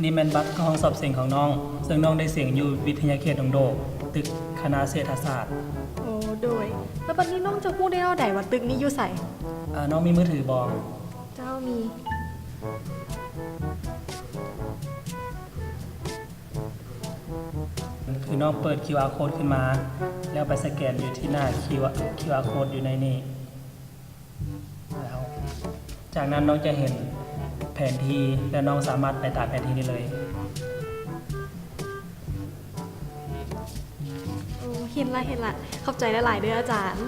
นี่แมนบัตรห้องสอบเสียงของน้อง ซึ่งน้องได้เสียงอยู่วิทยาเขตดงโดตึกคณะเศรษฐศาสตร์ โอ้โดยแล้วบัดนี้น้องจะพูดได้เท่าใดว่าตึกนี้อยู่ใส่ น้องมีมือถือบอง เจ้ามี คือน้องเปิด QR code ขึ้นมา แล้วไปสแกนอยู่ที่หน้า QR code อยู่ในนี้แล้วจากนั้นน้องจะเห็นแผนที่และน้องสามารถไปตามแผนที่นี้เลย โอ้เห็นละขอบใจหลายๆเด้ออาจารย์